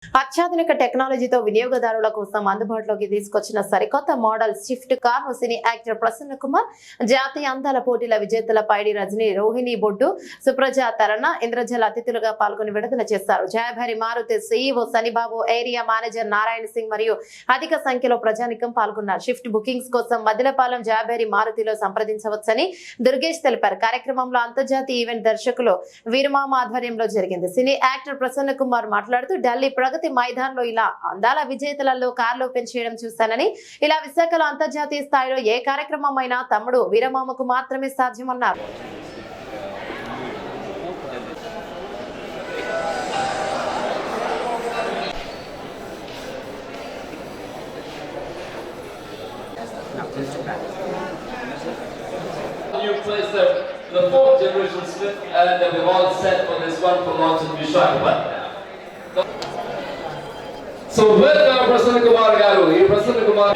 అత్యాధునిక టెక్నాలజీతో వినియోగదారుల కోసం అందుబాటులోకి తీసుకొచ్చిన సరికొత్త model Swift car cine actor Prasanna Kumar, జాతీయ అందాల పోటీల విజేతల పైడి రజని, రోహిణి బొడ్డు, సుప్రజ తరణ, ఇంద్రజల అతిథులుగా పాల్గొని విడుదల చేశారు. Jayabheri Maruti CEO Shanibabu, area manager Narayana Singh మరియు అధిక సంఖ్యలో ప్రజానికం పాల్గొన్నారు. షిఫ్ట్ బుకింగ్స్ కోసం మదిలపాలెం జయభరి మారుతిలో సంప్రదించవచ్చని దుర్గేష్ తెలిపారు. కార్యక్రమంలో అంతర్జాతీయ ఈవెంట్ దర్శకులు వీరమామ ఆధ్వర్యంలో జరిగింది. సినీ యాక్టర్ ప్రసన్న కుమార్ మాట్లాడుతూ ఢిల్లీ ప్రగతి మైదానంలో ఇలా అందాల విజేతలలో కార్లు ఓపెన్ చేయడం చూశానని, ఇలా విశాఖలో అంతర్జాతీయ స్థాయిలో ఏ కార్యక్రమం అయినా తమ్ముడు వీరమామకు మాత్రమే సాధ్యమన్నారు. The fourth generation Swift, and we're all set for this wonderful launch in Visakhapatnam. So welcome Prasanna Kumar garu. Ee Prasanna Kumar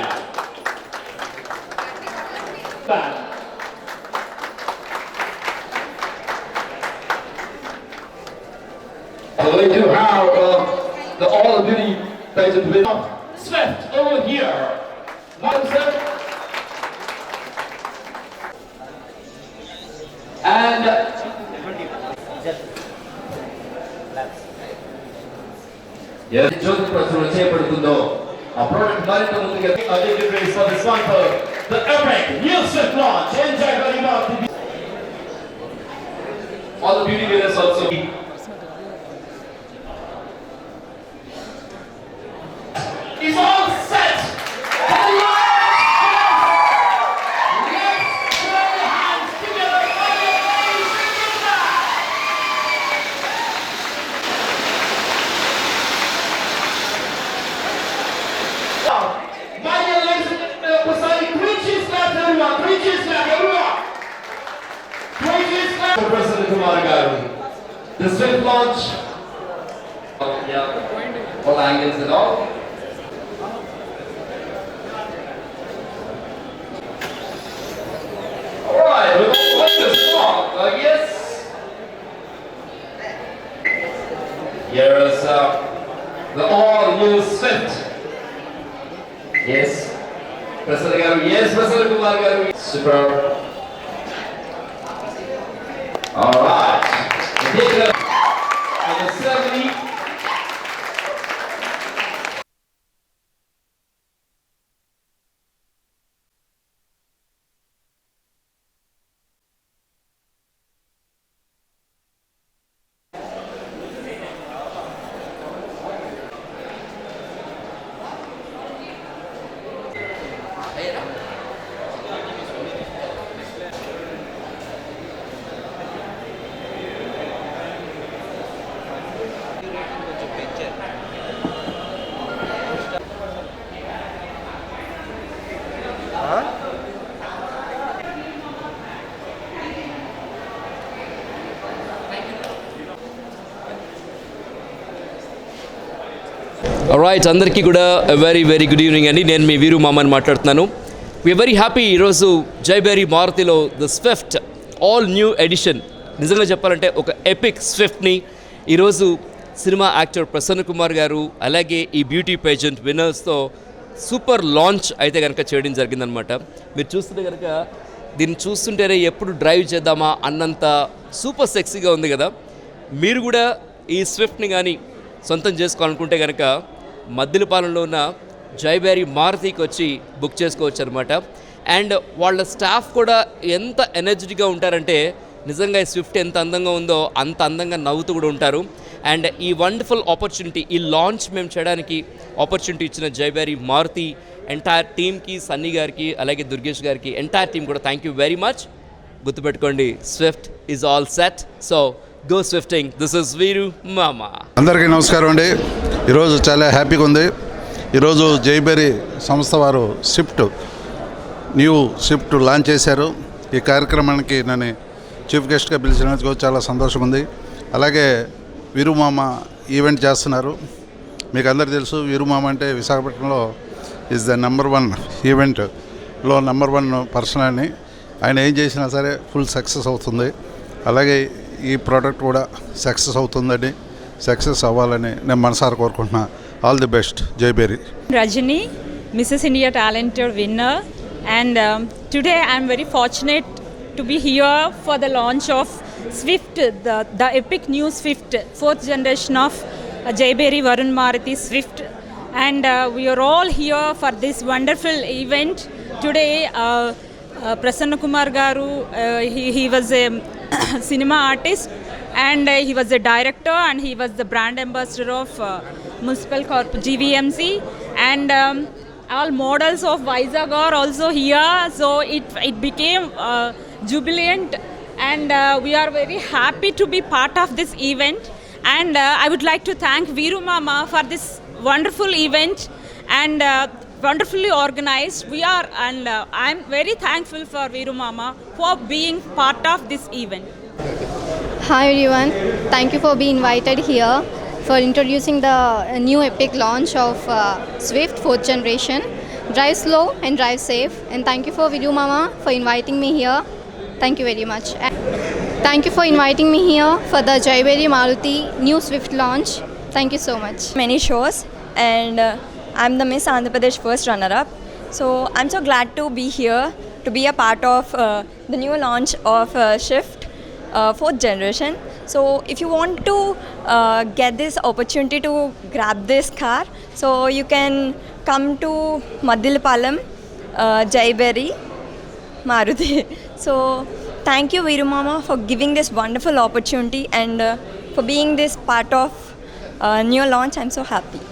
so we do have the all beauty pageant with Swift over here. And జ్యోతి ప్రచురణ చేయబడుతుందో ఆ product మరింత ముందుగా for this one for the epic new Swift launch. Enjoy very much. All the beauty winners also. It's all set. Prasanna Kumar garu. The Swift launch. Yeah. All angles and all. Alright, we're going to play this song. Yes. Here is the all new Swift. Yes. Prasanna garu. Yes, Prasanna Kumar garu. Superb. All right. Take it up. And the 70. Right, అందరికీ కూడా very good evening అండి. నేను మీ వీరు మామని మాట్లాడుతున్నాను. We are very. ఈరోజు జైబెరీ మారుతిలో the swift all new edition, నిజంగా చెప్పాలంటే ఒక ఎపిక్ స్విఫ్ట్ని ఈరోజు సినిమా యాక్టర్ ప్రసన్న కుమార్ గారు అలాగే ఈ బ్యూటీ పేజెంట్ విన్నర్స్తో సూపర్ లాంచ్ అయితే కనుక చేయడం జరిగిందనమాట. మీరు చూస్తుంటే కనుక దీన్ని చూస్తుంటేనే ఎప్పుడు డ్రైవ్ చేద్దామా అన్నంత సూపర్ సెక్సీగా ఉంది కదా. మీరు కూడా ఈ స్విఫ్ట్ని కానీ సొంతం చేసుకోవాలనుకుంటే కనుక మద్దిలపాలెంలో ఉన్న జైబెరీ మారుతికి వచ్చి బుక్ చేసుకోవచ్చు అనమాట. అండ్ వాళ్ళ స్టాఫ్ కూడా ఎంత ఎనర్జెటిక్గా ఉంటారంటే నిజంగా ఈ స్విఫ్ట్ ఎంత అందంగా ఉందో అంత అందంగా నవ్వుతూ కూడా ఉంటారు. అండ్ ఈ వండర్ఫుల్ ఆపర్చునిటీ, ఈ లాంచ్ మేము చేయడానికి ఆపర్చునిటీ ఇచ్చిన జైబెరీ మారుతి ఎంటైర్ టీమ్కి, సన్నీ గారికి అలాగే దుర్గేష్ గారికి, ఎంటైర్ టీమ్ కూడా థ్యాంక్ యూ వెరీ మచ్. గుర్తుపెట్టుకోండి, swift is all set. So go swifting. This is Veeru Mama. అందరికీ నమస్కారం అండి. ఈరోజు చాలా హ్యాపీగా ఉంది. ఈరోజు జైబెరీ సంస్థ వారు న్యూ స్విఫ్ట్ లాంచ్ చేశారు. ఈ కార్యక్రమానికి నన్ను చీఫ్ గెస్ట్గా పిలిచినందుకు చాలా సంతోషం ఉంది. అలాగే వీరుమామ ఈవెంట్ చేస్తున్నారు. మీకు అందరికీ తెలుసు, వీరుమామ అంటే విశాఖపట్నంలో ఈజ్ ద నెంబర్ 1 ఈవెంట్లో నెంబర్ 1 పర్సన్ అని. ఆయన ఏం చేసినా సరే ఫుల్ సక్సెస్ అవుతుంది. అలాగే ఈ ప్రోడక్ట్ కూడా సక్సెస్ అవుతుందని సక్సెస్ అవ్వాలని నేను మనసారా కోరుకుంటున్నా. All the best. Jayabheri. Rajini, Mrs. India Talented winner, and today I am very fortunate to be here for the launch of Swift, the epic new Swift, 4th generation of Jaiberry Varun Maruti Swift, and we are all here for this wonderful event today. Prasanna Kumar Garu, he was a cinema artist, and he was a director, and he was the brand ambassador of Municipal Corp GVMC, and all models of Vizag are also here, so it became jubilant, and we are very happy to be part of this event, and I would like to thank Veeru Mama for this wonderful event, and wonderfully organized. We are, and I'm very thankful for Veeru Mama for being part of this event. Hi everyone, thank you for being invited here for introducing the new epic launch of Swift 4th generation. Drive slow and drive safe, and thank you for Video Mama for inviting me here. Thank you very much. And thank you for inviting me here for the Jaiberry Maruti new Swift launch. Thank you so much. Many shows, and I'm the Miss Andhra Pradesh first runner-up. So I'm so glad to be here to be a part of the new launch of Swift 4th generation. So if you want to get this opportunity to grab this car, so you can come to Madilpalam, Jaiberry Maruti. So thank you Veeru Mama for giving this wonderful opportunity, and for being this part of new launch. I'm so happy.